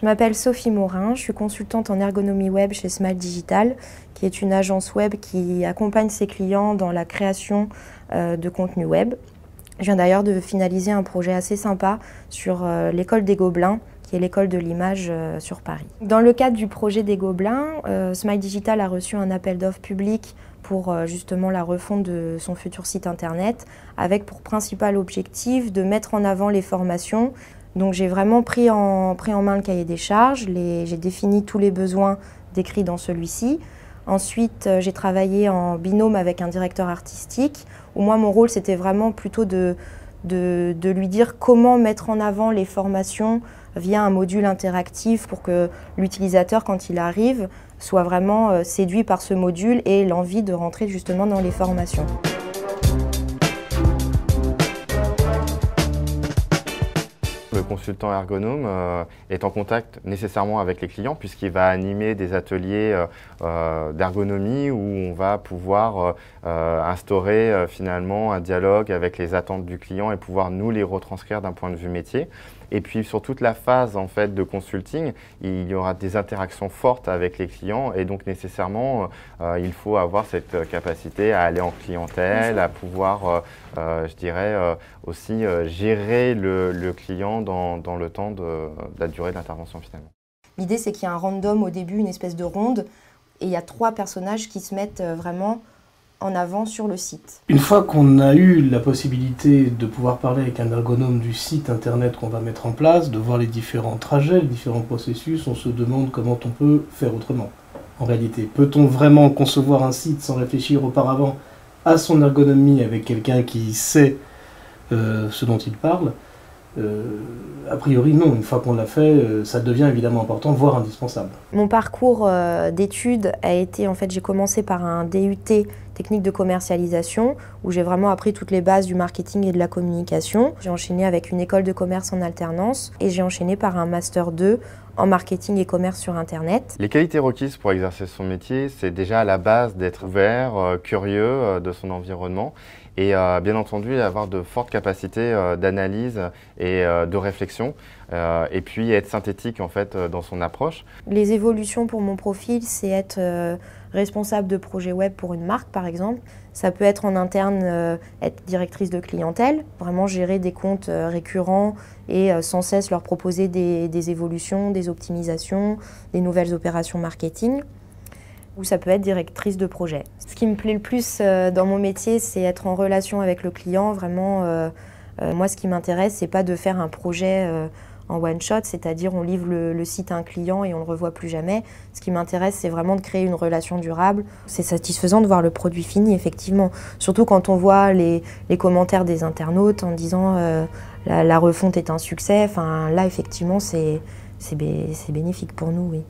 Je m'appelle Sophie Morin, je suis consultante en ergonomie web chez Smile Digital, qui est une agence web qui accompagne ses clients dans la création de contenu web. Je viens d'ailleurs de finaliser un projet assez sympa sur l'école des Gobelins, qui est l'école de l'image sur Paris. Dans le cadre du projet des Gobelins, Smile Digital a reçu un appel d'offres public pour justement la refonte de son futur site internet, avec pour principal objectif de mettre en avant les formations. Donc j'ai vraiment pris en main le cahier des charges, j'ai défini tous les besoins décrits dans celui-ci. Ensuite, j'ai travaillé en binôme avec un directeur artistique, où moi mon rôle c'était vraiment plutôt de lui dire comment mettre en avant les formations via un module interactif pour que l'utilisateur, quand il arrive, soit vraiment séduit par ce module et ait l'envie de rentrer justement dans les formations. Le consultant ergonome est en contact nécessairement avec les clients puisqu'il va animer des ateliers d'ergonomie où on va pouvoir instaurer finalement un dialogue avec les attentes du client et pouvoir nous les retranscrire d'un point de vue métier. Et puis sur toute la phase en fait de consulting, il y aura des interactions fortes avec les clients et donc nécessairement il faut avoir cette capacité à aller en clientèle, à pouvoir je dirais aussi gérer le client dans le temps de la durée d'intervention finalement. L'idée c'est qu'il y a un random au début, une espèce de ronde, et il y a 3 personnages qui se mettent vraiment en avant sur le site. Une fois qu'on a eu la possibilité de pouvoir parler avec un ergonome du site internet qu'on va mettre en place, de voir les différents trajets, les différents processus, on se demande comment on peut faire autrement. En réalité, peut-on vraiment concevoir un site sans réfléchir auparavant à son ergonomie avec quelqu'un qui sait ce dont il parle? A priori non, une fois qu'on l'a fait, ça devient évidemment important, voire indispensable. Mon parcours d'études a été, en fait, j'ai commencé par un DUT technique de commercialisation où j'ai vraiment appris toutes les bases du marketing et de la communication. J'ai enchaîné avec une école de commerce en alternance et j'ai enchaîné par un master 2 en marketing et commerce sur internet. Les qualités requises pour exercer son métier, c'est déjà à la base d'être ouvert, curieux de son environnement et bien entendu avoir de fortes capacités d'analyse et de réflexion et puis être synthétique en fait dans son approche. Les évolutions pour mon profil, c'est être responsable de projet web pour une marque par exemple. Ça peut être en interne, être directrice de clientèle, vraiment gérer des comptes récurrents et sans cesse leur proposer des évolutions, des optimisations, des nouvelles opérations marketing. Ou ça peut être directrice de projet. Ce qui me plaît le plus dans mon métier, c'est être en relation avec le client. Vraiment, moi ce qui m'intéresse, c'est pas de faire un projet en one shot, c'est-à-dire on livre le site à un client et on le revoit plus jamais. Ce qui m'intéresse, c'est vraiment de créer une relation durable. C'est satisfaisant de voir le produit fini, effectivement. Surtout quand on voit les commentaires des internautes en disant la refonte est un succès. Enfin, là, effectivement, c'est bénéfique pour nous, oui.